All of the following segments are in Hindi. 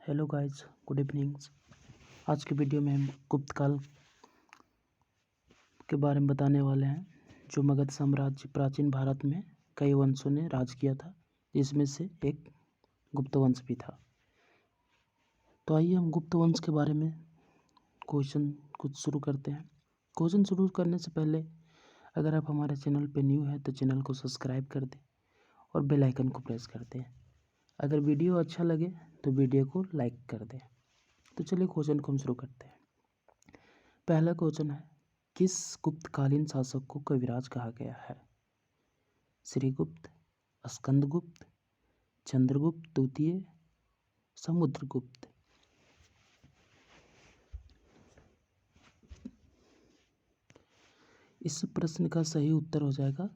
Hello guys, good evenings. आज की वीडियो में हम गुप्त काल के बारे में बताने वाले हैं, जो मगध साम्राज्य प्राचीन भारत में कई वंशों ने राज किया था, जिसमें से एक गुप्त वंश भी था। तो आइए हम गुप्त वंश के बारे में क्वेश्चन कुछ शुरू करते हैं। क्वेश्चन शुरू करने से पहले अगर आप हमारे चैनल पे न्यू है तो चैनल को सब्सक्राइब कर दें और बेल आइकन को प्रेस कर दें। अगर वीडियो अच्छा लगे तो वीडियो को लाइक कर दें। तो चलिए क्वेश्चन को हम शुरू करते हैं। पहला क्वेश्चन है, किस गुप्तकालीन शासक को कविराज कहा गया है? श्रीगुप्त, स्कंदगुप्त, चंद्रगुप्त द्वितीय, समुद्रगुप्त। इस प्रश्न का सही उत्तर हो जाएगा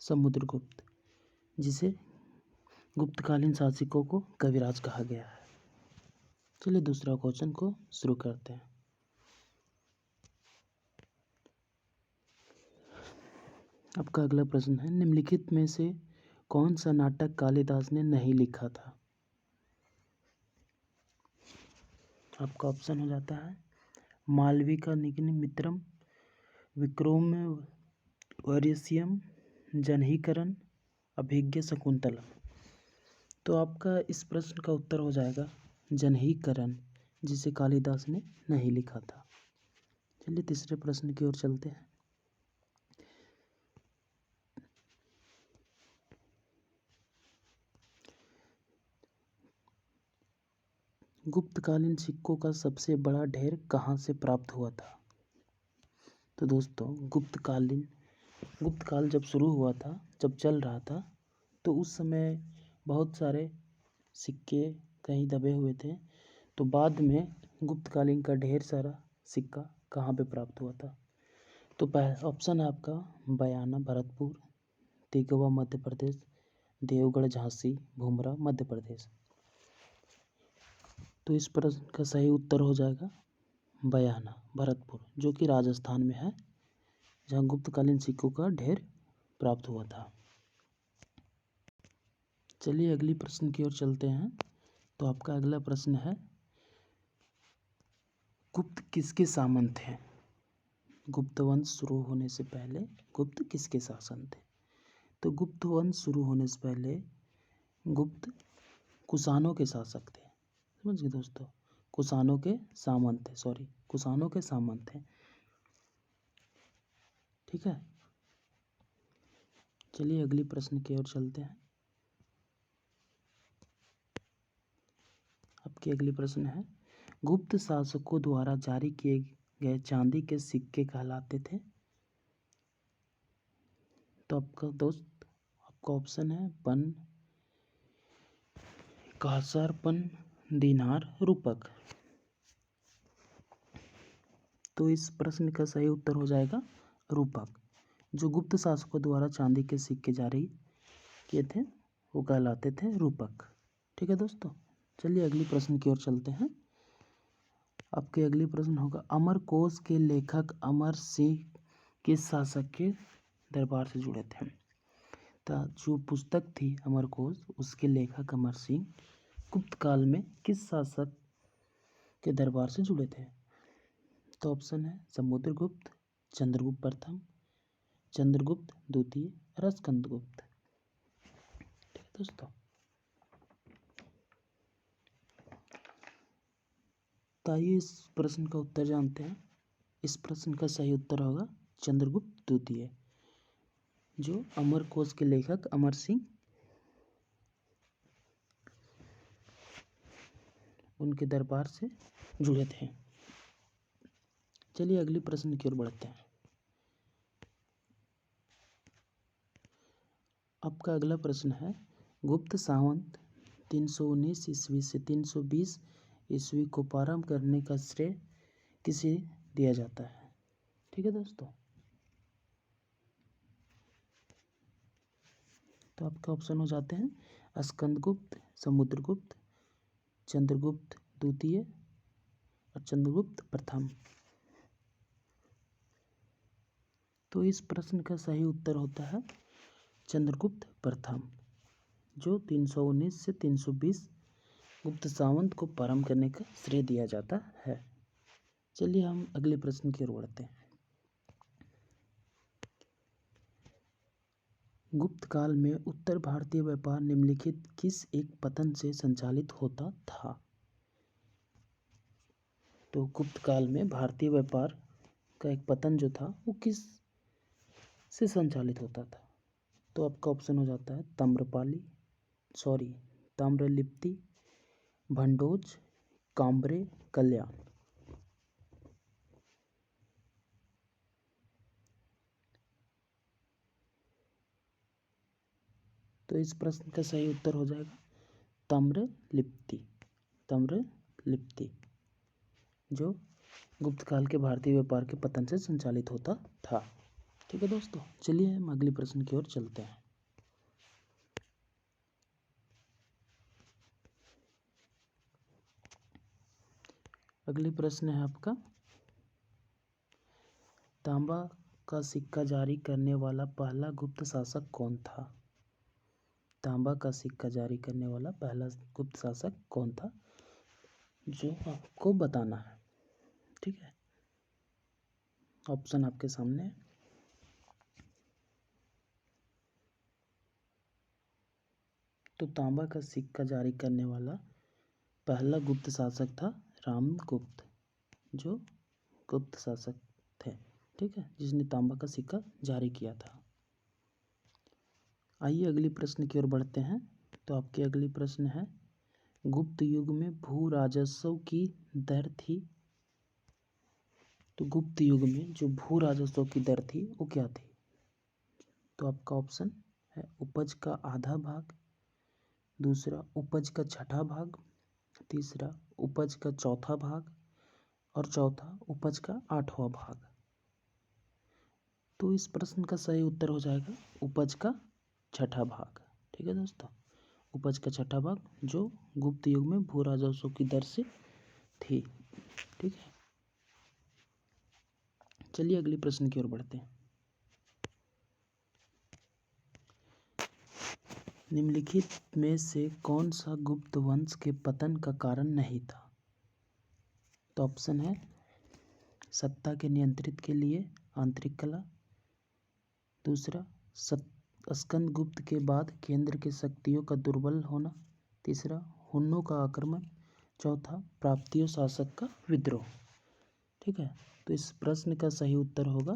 समुद्रगुप्त, जिसे गुप्तकालीन शासकों को कविराज कहा गया है। चलिए दूसरा क्वेश्चन को शुरू करते हैं। आपका अगला प्रश्न है, निम्नलिखित में से कौन सा नाटक कालिदास ने नहीं लिखा था? आपका ऑप्शन हो जाता है मालविका निमित्रम, विक्रमोर्वशीयम, जनहीकरण, अभिज्ञ शकुंतलम। तो आपका इस प्रश्न का उत्तर हो जाएगा जनहीकरण, जिसे कालिदास ने नहीं लिखा था। चलिए तीसरे प्रश्न की ओर चलते हैं। गुप्तकालीन सिक्कों का सबसे बड़ा ढेर कहाँ से प्राप्त हुआ था? तो दोस्तों, गुप्तकाल जब शुरू हुआ था, जब चल रहा था, तो उस समय बहुत सारे सिक्के कहीं दबे हुए थे। तो बाद में गुप्तकालीन का ढेर सारा सिक्का कहाँ पे प्राप्त हुआ था? तो पहला ऑप्शन है आपका बयाना भरतपुर, तिगवा मध्य प्रदेश, देवगढ़ झांसी, भूमरा मध्य प्रदेश। तो इस प्रश्न का सही उत्तर हो जाएगा बयाना भरतपुर, जो कि राजस्थान में है, जहाँ गुप्तकालीन सिक्कों का ढेर प्राप्त हुआ था। चलिए अगली प्रश्न की ओर चलते हैं। तो आपका अगला प्रश्न है, गुप्त किसके सामंत थे? गुप्त वंश शुरू होने से पहले गुप्त किसके शासन थे? तो गुप्त वंश शुरू होने से पहले गुप्त कुषाणों के शासक थे। समझ गए दोस्तों, कुषाणों के सामंत थे, कुषाणों के सामंत थे। ठीक है, चलिए अगली प्रश्न की ओर चलते हैं। आपकी अगली प्रश्न है, गुप्त शासकों द्वारा जारी किए गए चांदी के सिक्के कहलाते थे? तो आपका ऑप्शन है पन, कांसर, पन, दीनार, रूपक। तो इस प्रश्न का सही उत्तर हो जाएगा रूपक। जो गुप्त शासकों द्वारा चांदी के सिक्के जारी किए थे वो कहलाते थे रूपक। ठीक है दोस्तों, चलिए अगली प्रश्न की ओर चलते हैं। आपके अगली प्रश्न होगा, अमरकोश के लेखक अमर सिंह किस शासक के दरबार से जुड़े थे? तो जो पुस्तक थी अमरकोश, उसके लेखक अमर सिंह गुप्त काल में किस शासक के दरबार से जुड़े थे? तो ऑप्शन है समुद्रगुप्त, चंद्रगुप्त प्रथम, चंद्रगुप्त द्वितीय, स्कंदगुप्त। ठीक है दोस्तों, तो आइए इस प्रश्न का उत्तर जानते हैं। इस प्रश्न का सही उत्तर होगा चंद्रगुप्त द्वितीय, जो अमरकोश के लेखक अमर सिंह उनके दरबार से जुड़े थे। चलिए अगली प्रश्न की ओर बढ़ते हैं। आपका अगला प्रश्न है, गुप्त सावंत 319 ईस्वी से 320 ईस्वी को प्रारंभ करने का श्रेय किसे दिया जाता है? ठीक है दोस्तों, तो आपका ऑप्शन हो जाते हैं स्कंदगुप्त, समुद्रगुप्त, चंद्रगुप्त द्वितीय और चंद्रगुप्त प्रथम। तो इस प्रश्न का सही उत्तर होता है चंद्रगुप्त प्रथम, जो 319 से 320 गुप्त सावंत को प्रारंभ करने का श्रेय दिया जाता है। चलिए हम अगले प्रश्न की ओर बढ़ते हैं। गुप्त काल में उत्तर भारतीय व्यापार निम्नलिखित किस एक पतन से संचालित होता था? तो गुप्त काल में भारतीय व्यापार का एक पतन जो था वो किस से संचालित होता था? तो आपका ऑप्शन हो जाता है ताम्रलिप्ति, भंडोज, काम्बरे, कल्याण। तो इस प्रश्न का सही उत्तर हो जाएगा ताम्रलिप्ति, जो गुप्त काल के भारतीय व्यापार के पतन से संचालित होता था। ठीक है दोस्तों, चलिए हम अगले प्रश्न की ओर चलते हैं। अगली प्रश्न है आपका, तांबा का सिक्का जारी करने वाला पहला गुप्त शासक कौन था? तांबा का सिक्का जारी करने वाला पहला गुप्त शासक कौन था, जो आपको बताना है। ठीक है, ऑप्शन आपके सामने है। तो तांबा का सिक्का जारी करने वाला पहला गुप्त शासक था रामगुप्त, जो गुप्त शासक थे। ठीक है, जिसने तांबा का सिक्का जारी किया था। आइए अगली प्रश्न की ओर बढ़ते हैं। तो आपकी अगली प्रश्न है, गुप्त युग में भू राजस्व की दर थी। तो गुप्त युग में जो भू राजस्व की दर थी वो क्या थी? तो आपका ऑप्शन है उपज का आधा भाग, दूसरा उपज का छठा भाग, तीसरा उपज का चौथा भाग और चौथा उपज का आठवां भाग। तो इस प्रश्न का सही उत्तर हो जाएगा उपज का छठा भाग। ठीक है दोस्तों, उपज का छठा भाग जो गुप्त युग में भू राजस्व की दर से थी। ठीक है, चलिए अगले प्रश्न की ओर बढ़ते हैं। निम्नलिखित में से कौन सा गुप्त वंश के पतन का कारण नहीं था? तो ऑप्शन है सत्ता के नियंत्रित के लिए आंतरिक कला, दूसरा स्कंदगुप्त के बाद केंद्र की शक्तियों का दुर्बल होना, तीसरा हुन्नों का आक्रमण, चौथा प्राप्तियों शासक का विद्रोह। ठीक है, तो इस प्रश्न का सही उत्तर होगा,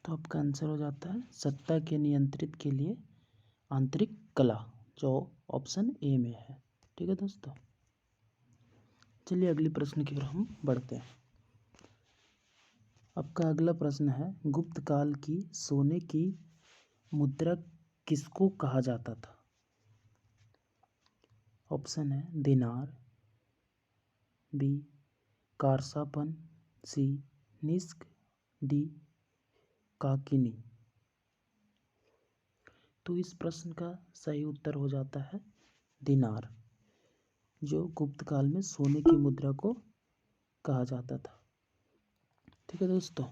तो आपका आंसर हो जाता है सत्ता के नियंत्रित के लिए आंतरिक कला, जो ऑप्शन ए में है। ठीक है दोस्तों, चलिए अगले प्रश्न की ओर हम बढ़ते हैं। आपका अगला प्रश्न है, गुप्त काल की सोने की मुद्रा किसको कहा जाता था? ऑप्शन है दिनार, बी कारसापन, सी निस्क, डी काकिनी। तो इस प्रश्न का सही उत्तर हो जाता है दिनार, जो गुप्त काल में सोने की मुद्रा को कहा जाता था। ठीक है दोस्तों,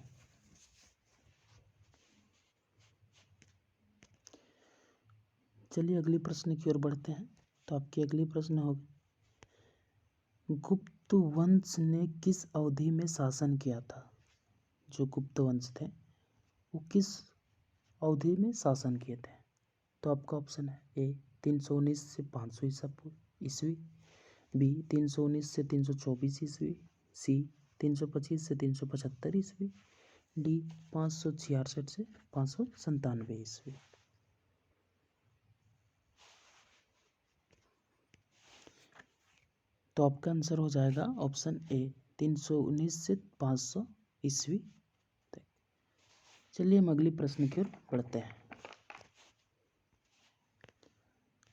चलिए अगले प्रश्न की ओर बढ़ते हैं। तो आपकी अगली प्रश्न होगी, गुप्त वंश ने किस अवधि में शासन किया था? जो गुप्त वंश थे वो किस अवधि में शासन किए थे? तो आपका ऑप्शन है ए 319 से 500 ईस्वी, बी 319 से 324 ईस्वी, सी 325 से 375 ईस्वी, डी 566 से 597 ईस्वी। तो आपका आंसर हो जाएगा ऑप्शन ए 319 से 500 ईस्वी तक। चलिए हम अगली प्रश्न की ओर बढ़ते हैं।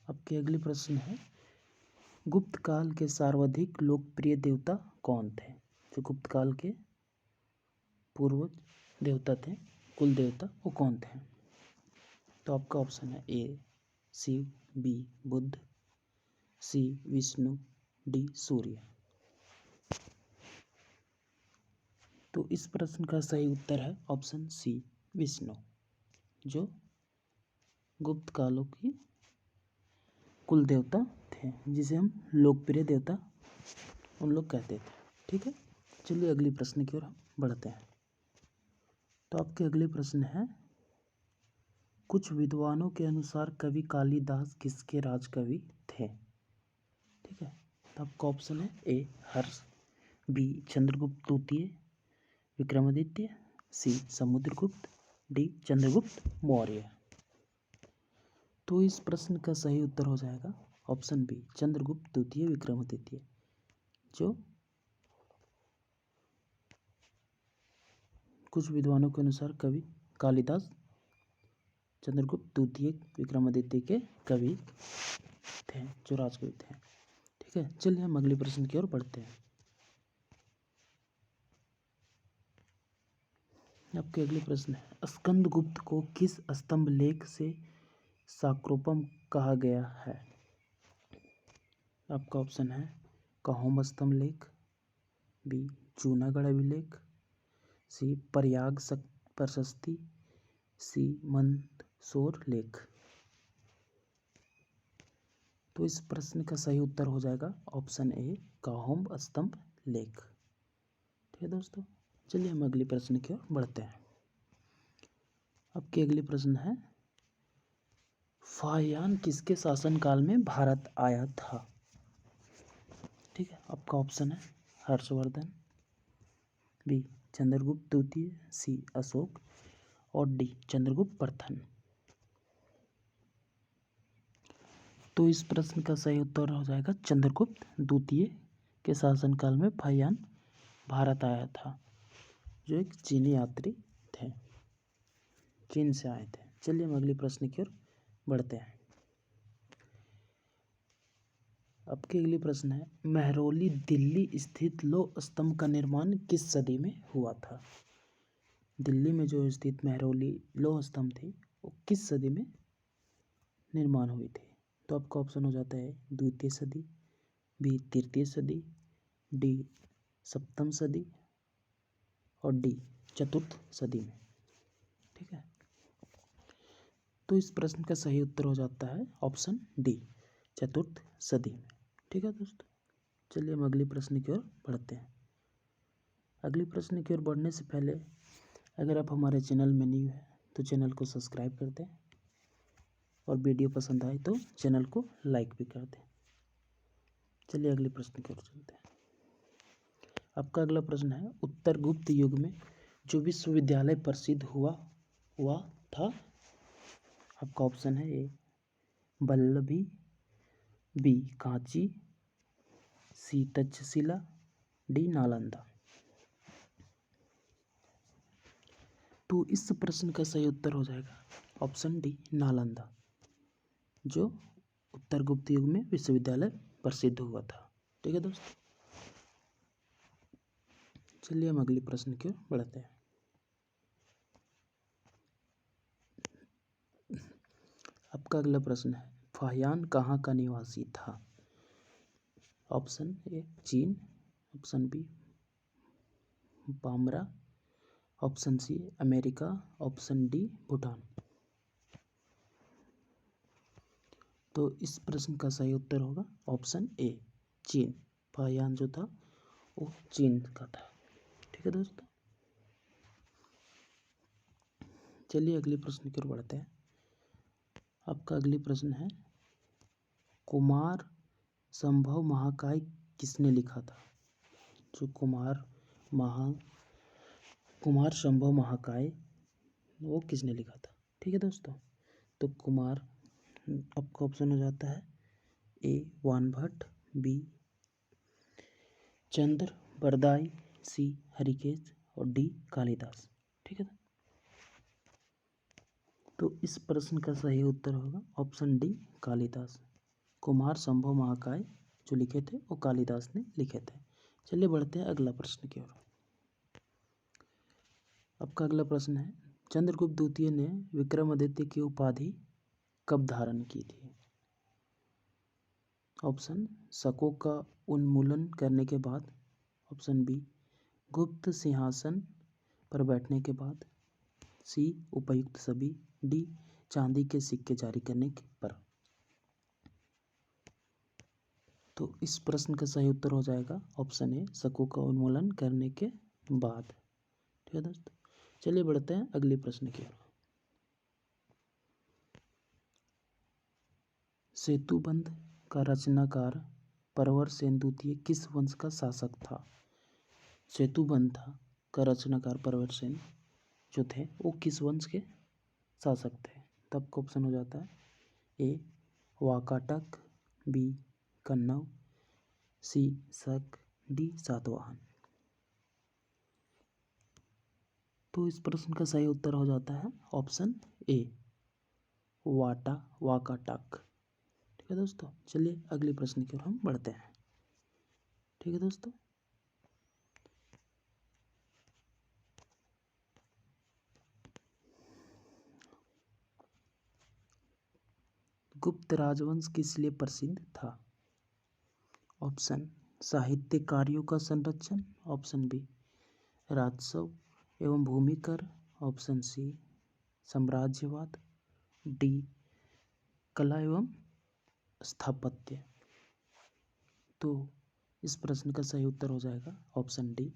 आपके अगली प्रश्न है, गुप्त काल के सर्वाधिक लोकप्रिय देवता कौन थे? जो गुप्त काल के पूर्वज देवता थे, कुल देवता, वो कौन थे? तो आपका ऑप्शन है ए शिव, बी बुद्ध, सी विष्णु, डी सूर्य। तो इस प्रश्न का सही उत्तर है ऑप्शन सी विष्णु, जो गुप्त कालों की कुल देवता थे, जिसे हम लोकप्रिय देवता उन लोग कहते थे। ठीक है, चलिए अगली प्रश्न की ओर हम बढ़ते हैं। तो आपके अगले प्रश्न है, कुछ विद्वानों के अनुसार कवि कालिदास किसके राजकवि थे? ठीक है, तो आपका ऑप्शन है ए हर्ष, बी चंद्रगुप्त द्वितीय विक्रमादित्य, सी समुद्रगुप्त, डी चंद्रगुप्त मौर्य। तो इस प्रश्न का सही उत्तर हो जाएगा ऑप्शन बी चंद्रगुप्त द्वितीय विक्रमादित्य, जो कुछ विद्वानों के अनुसार कवि कालिदास चंद्रगुप्त द्वितीय विक्रमादित्य के कवि थे, जो राजकवि थे। ठीक है, चलिए हम अगले प्रश्न की ओर बढ़ते हैं। आपके अगले प्रश्न है, स्कंदगुप्त को किस स्तंभ लेख से शाक्रोपम कहा गया है? आपका ऑप्शन है कहोम स्तंभ लेख, बी जूनागढ़ अभिलेख, सी प्रयाग प्रशस्ति, सी मंदसौर लेख। तो इस प्रश्न का सही उत्तर हो जाएगा ऑप्शन ए कहोम स्तंभ लेख। ठीक है दोस्तों, चलिए हम अगले प्रश्न की ओर बढ़ते हैं। आपके अगले प्रश्न है, फाहियान किसके शासनकाल में भारत आया था? ठीक है, आपका ऑप्शन है हर्षवर्धन, बी चंद्रगुप्त द्वितीय, सी अशोक और डी चंद्रगुप्त प्रथम। तो इस प्रश्न का सही उत्तर हो जाएगा चंद्रगुप्त द्वितीय के शासनकाल में फाहियान भारत आया था, जो एक चीनी यात्री थे, चीन से आए थे। चलिए हम अगले प्रश्न की ओर बढ़ते हैं। आपके अगले प्रश्न है, महरौली दिल्ली स्थित लौह स्तंभ का निर्माण किस सदी में हुआ था? दिल्ली में जो स्थित महरौली लौह स्तंभ थी वो किस सदी में निर्माण हुई थी? तो आपका ऑप्शन हो जाता है द्वितीय सदी, बी तृतीय सदी, डी सप्तम सदी और डी चतुर्थ सदी में। ठीक है, तो इस प्रश्न का सही उत्तर हो जाता है ऑप्शन डी चतुर्थ सदी में। ठीक है दोस्तों, चलिए हम अगले प्रश्न की ओर बढ़ते हैं। अगले प्रश्न की ओर बढ़ने से पहले अगर आप हमारे चैनल में न्यू हैं तो चैनल को सब्सक्राइब कर दें और वीडियो पसंद आए तो चैनल को लाइक भी कर दें। चलिए अगले प्रश्न की ओर चलते हैं। आपका अगला प्रश्न है, उत्तर गुप्त युग में जो विश्वविद्यालय प्रसिद्ध हुआ था? आपका ऑप्शन है ए वल्लभी, बी कांची, सी तक्षशिला, डी नालंदा। तो इस प्रश्न का सही उत्तर हो जाएगा ऑप्शन डी नालंदा, जो उत्तर गुप्त युग में विश्वविद्यालय प्रसिद्ध हुआ था। ठीक है दोस्तों, चलिए हम अगले प्रश्न की ओर बढ़ते हैं। आपका अगला प्रश्न है, फाहियान कहाँ का निवासी था? ऑप्शन ए चीन, ऑप्शन बी बामरा, option C America, option D Bhutan. तो इस प्रश्न का सही उत्तर होगा ऑप्शन ए चीन। फाहियान जो था वो चीन का था। ठीक है दोस्तों, चलिए अगले प्रश्न की ओर बढ़ते हैं। आपका अगले प्रश्न है, कुमार संभव महाकाव्य किसने लिखा था? जो कुमार संभव महाकाव्य वो किसने लिखा था? ठीक है दोस्तों, तो कुमार आपका ऑप्शन हो जाता है ए वानभट्ट, बी चंद्र बरदाई, सी हरिकेश और डी कालिदास। ठीक है, तो इस प्रश्न का सही उत्तर होगा ऑप्शन डी कालिदास। कुमार संभव महाकाव्य जो लिखे थे वो कालिदास ने लिखे थे। चलिए बढ़ते हैं अगला प्रश्न की ओर। आपका अगला प्रश्न है, चंद्रगुप्त द्वितीय ने विक्रमादित्य की उपाधि कब धारण की थी? ऑप्शन शकों का उन्मूलन करने के बाद, ऑप्शन बी गुप्त सिंहासन पर बैठने के बाद, सी उपर्युक्त सभी, डी चांदी के सिक्के जारी करने पर। तो इस प्रश्न का सही उत्तर हो जाएगा ऑप्शन ए, शकों का उन्मूलन करने के बाद। ठीक है दोस्तों, चलिए बढ़ते हैं अगले प्रश्न की ओर। सेतुबंध का रचनाकार परवर सेन द्वितीय किस वंश का शासक था? सेतुबंध का रचनाकार परवर सेन जो थे वो किस वंश के शासक थे? तब का ऑप्शन हो जाता है ए वाकाटक, बी कन्नव, सी शक, डी सातवाहन। तो इस प्रश्न का सही उत्तर हो जाता है ऑप्शन ए वाकाटक। ठीक है दोस्तों, चलिए अगले प्रश्न की ओर हम बढ़ते हैं। ठीक है दोस्तों, गुप्त राजवंश किस लिए प्रसिद्ध था? ऑप्शन साहित्य कार्यों का संरक्षण, ऑप्शन बी राजस्व एवं भूमि कर, ऑप्शन सी साम्राज्यवाद, डी कला एवं स्थापत्य। तो इस प्रश्न का सही उत्तर हो जाएगा ऑप्शन डी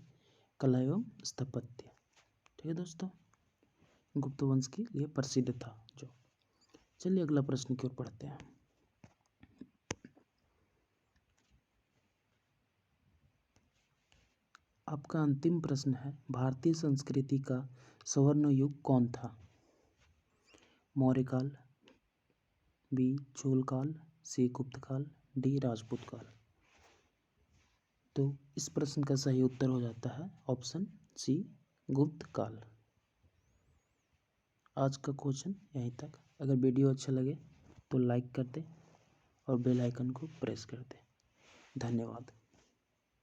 कला एवं स्थापत्य। ठीक है दोस्तों, गुप्त वंश के लिए प्रसिद्ध था जो। चलिए अगला प्रश्न की ओर पढ़ते हैं। आपका अंतिम प्रश्न है, भारतीय संस्कृति का स्वर्ण युग कौन था? मौर्य काल, बी चोल काल, सी गुप्त काल, डी राजपूत काल। तो इस प्रश्न का सही उत्तर हो जाता है ऑप्शन सी गुप्त काल। आज का क्वेश्चन यहीं तक। अगर वीडियो अच्छा लगे तो लाइक कर दें और बेल आइकन को प्रेस कर दें। धन्यवाद।